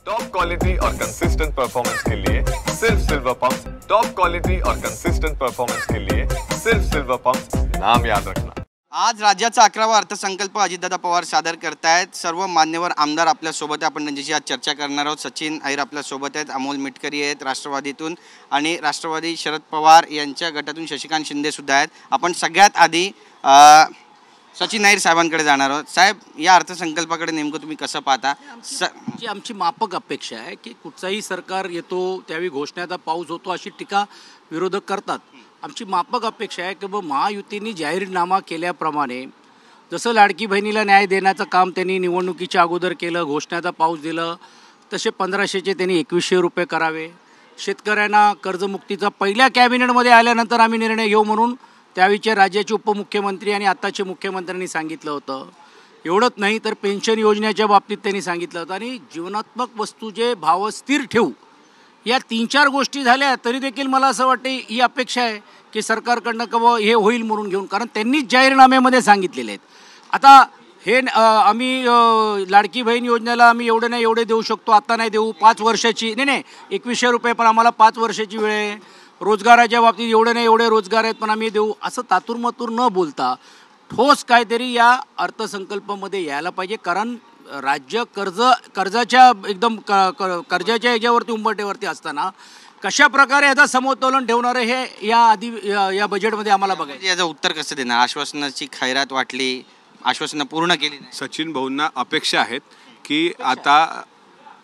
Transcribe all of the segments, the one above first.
Top quality और consistent performance के लिए सिर्फ सिल्वर पंप्स। टॉप क्वालिटी और कंसिस्टेंट परफॉर्मेंस के लिए सिर्फ सिल्वर पंप्स, नाम याद रखना। आज राज्याचा 11वा अर्थसंकल्प अजितदादा पवार सादर करतायत। सर्व मान्यवर आमदार आपल्या सोबत आहे, आपण त्यांच्याशी आज चर्चा करणार आहोत। सचिन अहिर आपल्या सोबत आहेत, अमोल मिटकरी आहेत राष्ट्रवादीतून, आणि राष्ट्रवादी शरद पवार यांच्या गटातून शशिकांत शिंदे सुद्धा आहेत। आपण सगळ्यात आधी सचिन अहिर साहेबांकडे जाणार आहोत। साहेब, या अर्थसंकल्पाकडे नेमकं तुम्ही कसं पाहता? जी आमची माफक अपेक्षा आहे की कुठचाही सरकार येतो त्यावेळी घोषणाचा पाऊस होतो अशी टीका विरोधक करतात। आमची माफक अपेक्षा आहे की महायुतीने जाहीरनामा केल्याप्रमाणे जसं लाडकी बहिणीला न्याय देण्याचं काम त्यांनी निवडणुकीच्या अगोदर केलं, घोषणाचा पाऊस दिलं, तसे 1500चे त्यांनी 2100 रुपये करावे। शेतकऱ्यांना कर्जमुक्तीचा पहिल्या कॅबिनेटमध्ये आल्यानंतर आम्ही निर्णय घेऊ म्हणून त्यावेळीचे राज्याचे उपमुख्यमंत्री आणि आत्ताचे मुख्यमंत्र्यांनी सांगितलं होतं। एवढंच नाही तर पेन्शन योजनेच्या बाबतीत त्यांनी सांगितलं होतं, आणि जीवनात्मक वस्तू जे भाव स्थिर ठेवू, या 3-4 गोष्टी झाल्या तरी देखील मला असं वाटते ही अपेक्षा आहे की सरकारकडनं कवा हे होईल म्हणून घेऊन, कारण त्यांनीच जाहीरनाम्यामध्ये सांगितलेले आहेत। आता हे आम्ही लाडकी बहीण योजनेला आम्ही एवढे नाही एवढे देऊ शकतो, आता नाही देऊ, 5 वर्षाची नाही 2100 रुपये, पण आम्हाला 5 वर्षाची वेळ आहे। रोजगाराच्या बाबतीत एवढे नाही एवढे रोजगार आहेत पण आम्ही देऊ, असं तातुरमतूर न बोलता ठोस काहीतरी या अर्थसंकल्पामध्ये यायला पाहिजे। कारण राज्य कर्जाच्या एकदम कर्जाच्या याच्यावरती उंबरठ्यावरती असताना कशा प्रकारे याचा समतोलन ठेवणार आहे हे या बजेटमध्ये आम्हाला बघायचं। याचं उत्तर कसं देणार? आश्वासनाची खैरात वाटली, आश्वासनं पूर्ण केली नाही। सचिन भाऊंना अपेक्षा आहेत की आता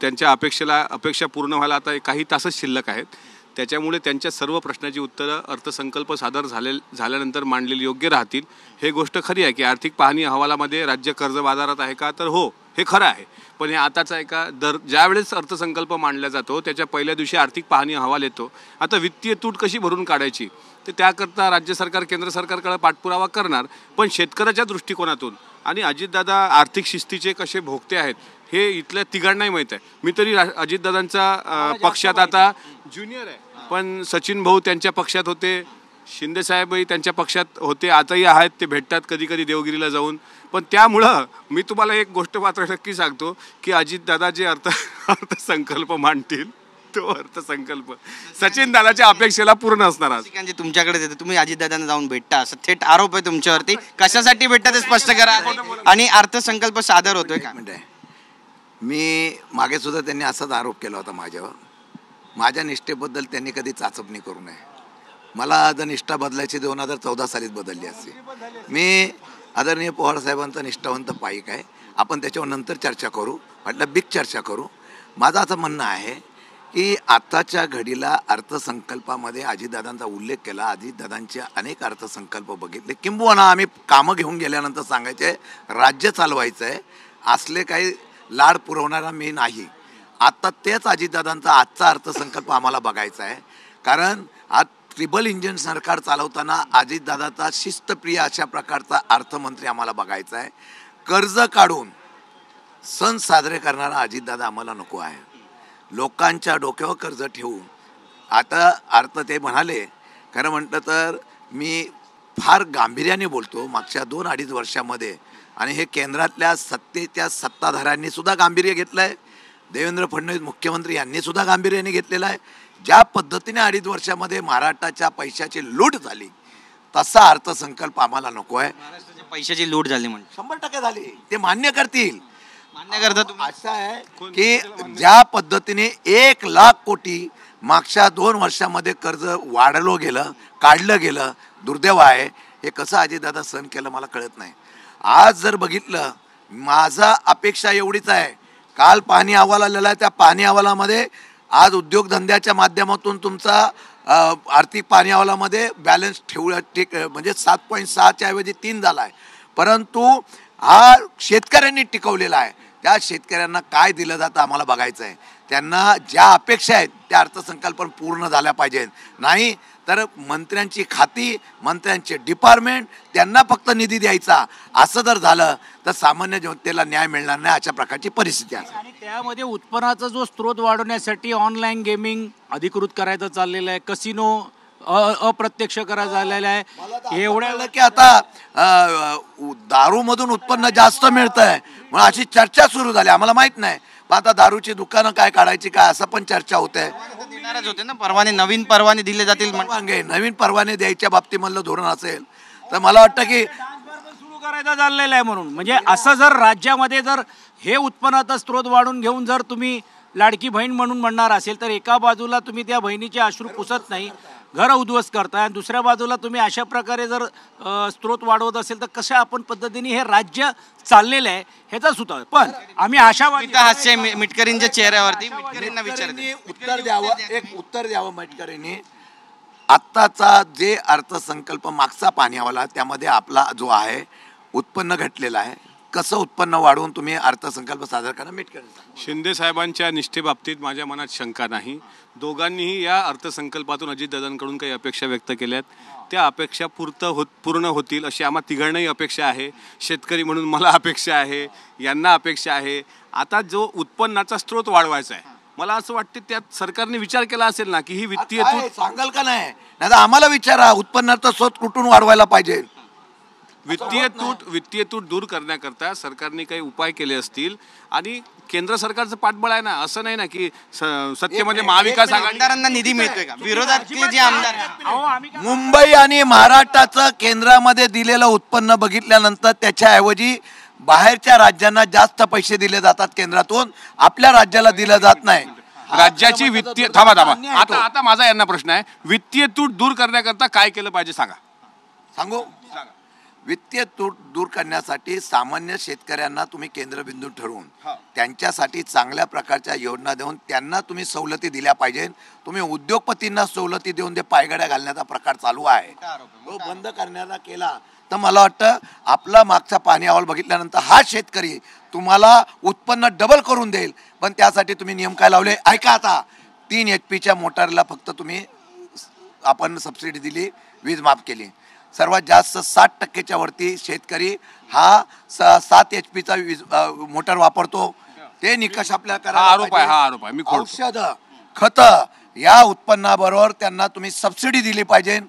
त्यांच्या अपेक्षा पूर्ण व्हायला आता काही तासच शिल्लक आहेत, त्याच्यामुळे त्यांच्या सर्व प्रश्नाची उत्तरं अर्थसंकल्प सादर झाल्यानंतर मांडलेली योग्य राहतील। हे गोष्ट खरी आहे की आर्थिक पाहणी अहवालामध्ये राज्य कर्ज बाजारात आहे का, तर हो, हे खरं आहे। पण हे आताच आहे का? ज्यावेळेस अर्थसंकल्प मांडला जातो त्याच्या पहिल्या दिवशी आर्थिक पाहणी अहवाल येतो। आता वित्तीय तूट कशी भरून काढायची तर त्याकरता राज्य सरकार केंद्र सरकारकडे पाठपुरावा करणार, पण शेतकऱ्याच्या दृष्टिकोनातून। आणि अजितदादा आर्थिक शिस्तीचे कसे भोगते आहेत हे इथल्या तिघांनाही माहीत आहे। मी तरी अजितदादांच्या पक्षात आता ज्युनियर आहे, पण सचिन भाऊ त्यांच्या पक्षात होते, शिंदेसाहेबही त्यांच्या पक्षात होते, आताही आहेत, ते भेटतात कधी कधी देवगिरीला जाऊन। पण त्यामुळं मी तुम्हाला एक गोष्ट मात्र नक्की सांगतो की अजितदादा जे अर्थसंकल्प मांडतील तो अर्थसंकल्प सचिन दादाच्या अपेक्षेला पूर्ण असणार आहे। तुमच्याकडे येते, तुम्ही अजितदादांना जाऊन भेटता, असं थेट आरोप आहे तुमच्यावरती, कशासाठी भेटता ते स्पष्ट करा। आणि अर्थसंकल्प सादर होतोय का? मी मागे सुद्धा त्यांनी असाच आरोप केला होता माझ्यावर। माझ्या निष्ठेबद्दल त्यांनी कधी चाचपणी करू नये। मला जर निष्ठा बदलायची 2014 सालीच बदलली असते। मी आदरणीय पवार साहेबांचा निष्ठावंत पाईक आहे, आपण त्याच्यावर नंतर चर्चा करू, म्हटलं बिग चर्चा करू। माझं असं म्हणणं आहे की आत्ताच्या घडीला अर्थसंकल्पामध्ये अजितदादांचा उल्लेख केला, अजितदादांचे अनेक अर्थसंकल्प बघितले, किंबहुना आम्ही कामं घेऊन गेल्यानंतर सांगायचे राज्य चालवायचं आहे, असले काही लाड पुरवणारा मी नाही। आता तेच अजितदादांचा आजचा अर्थसंकल्प आम्हाला बघायचा आहे, कारण आज ट्रिबल इंजिन सरकार चालवताना अजितदादाचा शिस्तप्रिय अशा प्रकारचा अर्थमंत्री आम्हाला बघायचा आहे। कर्ज काढून सण साजरे करणारा अजितदादा आम्हाला नको आहे। लोकांच्या डोक्यावर कर्ज ठेवून आता ते म्हणाले, खरं म्हटलं तर मी फार गांभीर्याने बोलतो मागच्या 2-2.5 वर्षामध्ये, आणि हे केंद्रातल्या सत्तेच्या सत्ताधाऱ्यांनी सुद्धा गांभीर्य घेतलं आहे, देवेंद्र फडणवीस मुख्यमंत्री यांनी सुद्धा गांभीर्याने घेतलेलं आहे। ज्या पद्धतीने 2.5 वर्षामध्ये महाराष्ट्राच्या पैशाची लूट झाली तसा अर्थसंकल्प आम्हाला नको आहे। महाराष्ट्राच्या पैशाची लूट झाली म्हणजे 100% झाली, ते मान्य करतील। मान्य करतात असं आहे की ज्या पद्धतीने 1 लाख कोटी मागच्या 2 वर्षामध्ये कर्ज वाढलं गेलं, काढलं गेलं, दुर्दैव आहे। हे कसं अजितदादा सहन केलं मला कळत नाही। आज जर बघितलं, माझा अपेक्षा एवढीच आहे, काल पाणी अहवाल आलेला आहे, त्या पाणी अहवालामध्ये आज उद्योगधंद्याच्या माध्यमातून तुमचा आर्थिक पाणी अहवालामध्ये बॅलन्स म्हणजे 7.6च्या ऐवजी 3 झाला आहे, परंतु हा शेतकऱ्यांनी टिकवलेला आहे। त्या शेतकऱ्यांना काय दिलं जातं आम्हाला बघायचं आहे। त्यांना ज्या अपेक्षा आहेत त्या अर्थसंकल्प पूर्ण झाल्या पाहिजेत, नाही तर मंत्र्यांची खाती, मंत्र्यांचे डिपार्टमेंट, त्यांना फक्त निधी द्यायचा, असं जर झालं तर सामान्य जनतेला न्याय मिळणार नाही, अशा प्रकारची परिस्थिती आहे। आणि त्यामध्ये उत्पन्नाचा जो स्रोत वाढवण्यासाठी ऑनलाईन गेमिंग अधिकृत करायचं चाललेलं आहे, कसिनो अप्रत्यक्ष करायचं झालेलं आहे। एवढं की आता दारूमधून उत्पन्न जास्त मिळतंय म्हणून अशी चर्चा सुरू झाली, आम्हाला माहित नाही, पण आता दारूची दुकानं काय काढायची काय असं पण चर्चा होत आहे. देणारच होते ना परवाने, नवीन परवाने दिले जातील परवानगी नवीन परवाने द्यायच्या बाबतीमधलं धोरण असेल तर मला वाटतं की सुरू करायचा चाललेला आहे. म्हणून म्हणजे असं जर राज्यामध्ये जर हे उत्पन्नाचा स्रोत वाढून घेऊन जर तुम्ही लाडकी बहीण म्हणून म्हणणार असेल तर एका बाजूला तुम्ही त्या बहिणीचे अश्रू पुसत नाही, घर उद्ध्वस्त करताय, आणि दुसऱ्या बाजूला तुम्ही अशा प्रकारे जर स्रोत वाढवत असेल तर कशा आपण पद्धतीने हे राज्य चाललेलं आहे ह्याचा सुद्धा. पण आम्ही आशावादी हास्य मिटकरींच्या चेहऱ्यावरती मिटकरींना विचारते उत्तर द्यावं, एक उत्तर द्यावं मिटकरींनी. आत्ताचा जे अर्थसंकल्प मागचा पाण्यावाला त्यामध्ये आपला जो आहे उत्पन्न घटलेलं आहे, कसं उत्पन्न वाढवून तुम्ही अर्थसंकल्प सादर करा मिटकरी. शिंदे साहेबांच्या निष्ठेबाबतीत माझ्या मनात शंका नाही. दोघांनीही या अर्थसंकल्पातून अजितदादांकडून काही अपेक्षा व्यक्त केल्यात, त्या अपेक्षा पूर्ण होतील अशी आम्हा तिघांनाही अपेक्षा आहे. शेतकरी म्हणून मला अपेक्षा आहे, यांना अपेक्षा आहे. आता जो उत्पन्नाचा स्रोत वाढवायचा आहे, मला असं वाटतं त्यात सरकारने विचार केला असेल ना की ही वित्तीय तूट सांगाल का नाही, नाही तर आम्हाला विचारा उत्पन्नाचा स्रोत कुठून वाढवायला पाहिजे. वित्तीय तूट दूर करण्याकरता सरकारने काही उपाय केले असतील आणि केंद्र सरकारचं पाठबळ आहे ना. असं नाही ना की सत्तेमध्ये महाविकास आघाडी आमदारांना निधी मिळतोय का? विरोधातले जे आमदार आहेत, मुंबई आणि महाराष्ट्राचं केंद्रामध्ये दिलेलं उत्पन्न बघितल्यानंतर त्याच्याऐवजी बाहेरच्या राज्यांना जास्त पैसे दिले जातात केंद्रातून, आपल्या राज्याला दिलं जात नाही. राज्याची वित्तीय आता माझा यांना प्रश्न आहे, वित्तीय तूट दूर करण्याकरता काय केलं पाहिजे सांगा. सांगू, वित्तीय तूट दूर करण्यासाठी सामान्य शेतकऱ्यांना तुम्ही केंद्रबिंदू ठरवून त्यांच्यासाठी चांगल्या प्रकारच्या योजना देऊन त्यांना तुम्ही सवलती दिल्या पाहिजे. तुम्ही उद्योगपतींना सवलती देऊन ते पायगड्या घालण्याचा प्रकार चालू आहे, तो बंद करण्याचा केला तर मला वाटतं आपला मागचा पाणी अहवाल बघितल्यानंतर हा शेतकरी तुम्हाला उत्पन्न डबल करून देईल. पण त्यासाठी तुम्ही नियम काय लावले ऐका. आता 3 HP मोटारला फक्त तुम्ही आपण सबसिडी दिली, वीज माफ केली. सर्वात जास्त 60% वरती शेतकरी हा 7 HP वीज मोटर वापरतो. ते निकष आपल्याला आरोप आहे. मी औषध खत या उत्पन्नाबरोबर त्यांना तुम्ही सबसिडी दिली पाहिजे.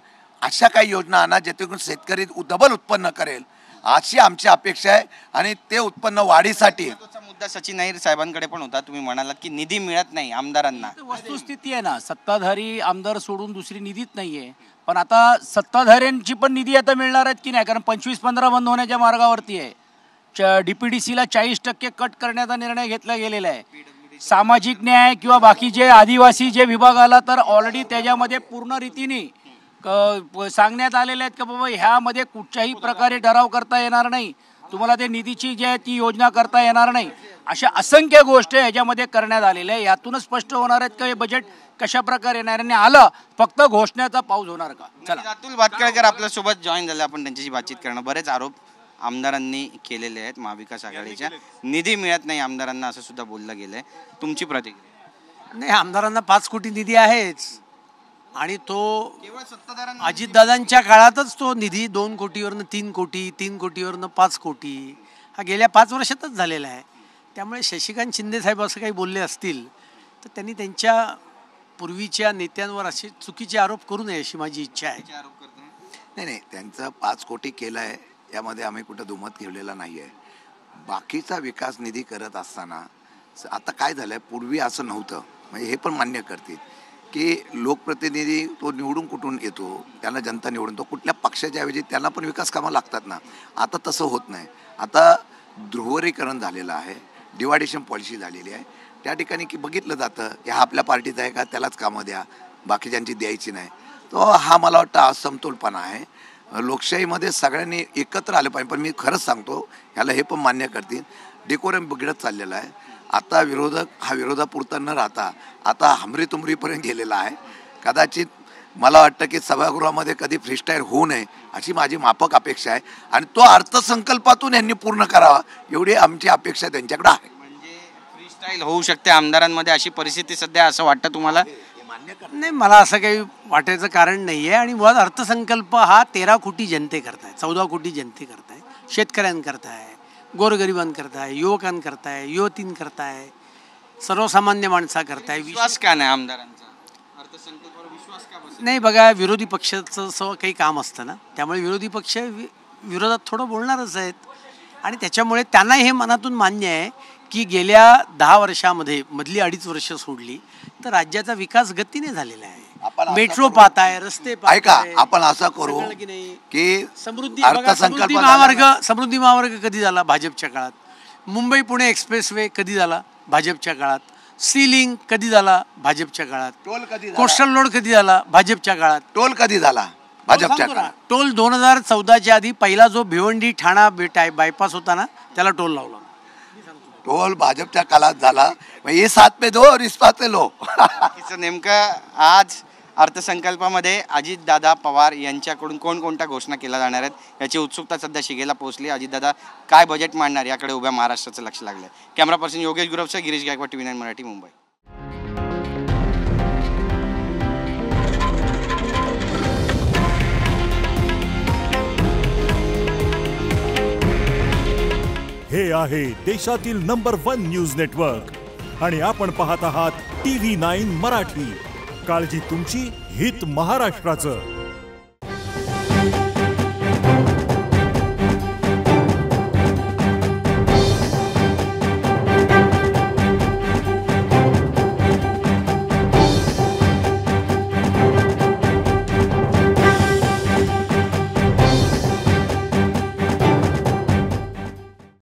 अशा काही योजना आणा जेणेकरून शेतकरी डबल उत्पन्न करेल, अशी आमची अपेक्षा आहे. आणि ते उत्पन्न वाढीसाठी मुद्दा सचिन अहिर साहेबांकडे पण होता. तुम्ही म्हणालात की निधी मिळत नाही आमदारांना. वस्तुस्थिती आहे ना, सत्ताधारी आमदार सोडून दुसरी निधीच नाहीये. पण आता सत्ताधाऱ्यांची पण निधी आता मिळणार आहेत की नाही, कारण 25-15 बंद होण्याच्या मार्गावरती आहे. DPDCला 40% कट करण्याचा निर्णय घेतला गेलेला आहे. सामाजिक न्याय किंवा बाकी जे आदिवासी जे विभाग आला तर ऑलरेडी त्याच्यामध्ये पूर्ण रीतीने सांगण्यात आलेले आहेत की बाबा ह्यामध्ये कुठच्याही प्रकारे ठराव करता येणार नाही, तुम्हाला ते निधीची जी आहे ती योजना करता येणार नाही. अशा असंख्य गोष्टी ह्याच्यामध्ये करण्यात आलेल्या आहे. यातूनच स्पष्ट होणार आहेत का हे बजेट कशा प्रकारे येणार आणि आलं फक्त घोषणाचा पाऊस होणार का. चला, अतुल भातखळकर आपल्यासोबत जॉईन झाले, आपण त्यांच्याशी बातचीत करणं. बरेच आरोप आमदारांनी केलेले आहेत महाविकास आघाडीच्या, निधी मिळत नाही आमदारांना असं सुद्धा बोललं गेलंय. तुमची प्रतिक्रिया? नाही, आमदारांना 5 कोटी निधी आहेच आणि तो केवळ सत्ताधाऱ्यांना अजितदादांच्या काळातच तो निधी 2 कोटीवरनं 3 कोटी, 3 कोटीवरनं 5 कोटी हा गेल्या 5 वर्षातच झालेला आहे. त्यामुळे शशिकांत शिंदे साहेब असं काही बोलले असतील तर त्यांनी त्यांच्या पूर्वीच्या नेत्यांवर असे चुकीचे आरोप करू नये अशी माझी इच्छा आहे. नाही, त्यांचं 5 कोटी केलं आहे यामध्ये आम्ही कुठं दुमत ठेवलेला नाही आहे. बाकीचा विकास निधी करत असताना आता काय झालं आहे, पूर्वी असं नव्हतं. म्हणजे हे पण मान्य करतील की लोकप्रतिनिधी तो निवडून कुठून येतो, त्यांना जनता निवडून, तो कुठल्या पक्षाच्या ऐवजी त्यांना पण विकास कामं लागतात ना. आता तसं होत नाही. आता ध्रुवीकरण झालेलं आहे, डिवायडेशन पॉलिसी झालेली आहे. त्या ठिकाणी की बघितलं जातं की हा आपल्या पार्टीचा आहे का, त्यालाच कामं द्या, बाकीच्यांची द्यायची नाही. तो हा मला वाटतं असमतोलपणा आहे. लोकशाहीमध्ये सगळ्यांनी एकत्र आलं पाहिजे. पण मी खरंच सांगतो, ह्याला हे पण मान्य करतील, डेकोरम बिघडत चाललेला आहे. आता विरोधक हा विरोधापुरता न राहता आता हमरीतुमरीपर्यंत गेलेला आहे. कदाचित मला वाटतं की सभागृहामध्ये कधी फ्रीस्टाईल होऊ नये अशी माझी माफक अपेक्षा आहे. आणि तो अर्थसंकल्पातून यांनी पूर्ण करावा एवढी आमची अपेक्षा त्यांच्याकडे आहे. म्हणजे फ्रीस्टाईल होऊ शकते आमदारांमध्ये, अशी परिस्थिती सध्या असं वाटतं तुम्हाला? नाही, मला असं काही वाटायचं कारण नाही आहे. आणि मुळात अर्थसंकल्प हा 13 कोटी जनतेकरता आहे, 14 कोटी जनतेकरता आहे, शेतकऱ्यांकरता आहे, गोरगरिबांकरता आहे, युवकांकरता आहे, युवतींकरता आहे, सर्वसामान्य माणसाकरता आहे. विश्वास का नाही आमदारांचा अर्थसंकल्पावर? विश्वास का बसत नाही, बघा, विरोधी पक्षाचं काही काम असतं ना, त्यामुळे विरोधी पक्ष विरोधात थोडं बोलणारच आहेत. आणि त्याच्यामुळे त्यांना हे मनातून मान्य आहे की गेल्या 10 वर्षामध्ये मधली 2.5 वर्ष सोडली तर राज्याचा विकास गतीने झालेला आहे. मेट्रो पाहताय, रस्ते ऐका, पाहताय, आपण असं करू सगळं की नाही. की समृद्धी समृद्धी महामार्ग कधी झाला? भाजपच्या काळात. मुंबई पुणे एक्सप्रेसवे कधी झाला? भाजपच्या काळात. सी लिंक कधी झाला? भाजपच्या काळात. टोल कधी झाला? कोस्टल रोड कधी झाला? भाजपच्या काळात. टोल कधी झाला? भाजपच्या काळात. टोल 2014च्या आधी पहिला जो भिवंडी ठाणा बायपास होता ना, त्याला टोल लावला. टोल भाजपच्या काळात झाला. ये 7 पे दो और इस 5 पे लो. नेमकं आज अर्थसंकल्पामध्ये अजितदादा पवार यांच्याकडून कोणकोणत्या घोषणा केल्या जाणार आहेत याची उत्सुकता सध्या शिगेला पोहोचली. अजितदादा काय बजेट मांडणार याकडे उभ्या महाराष्ट्राचं लक्ष लागलं. कॅमेरा पर्सन योगेश गुरवसह गिरीश गायकवाड, TV9 मराठी, मुंबई. हे आहे देशातील नंबर 1 न्यूज नेटवर्क आणि आपण पाहत आहात TV9 मराठी. काळजी तुमची, हित महाराष्ट्राचं.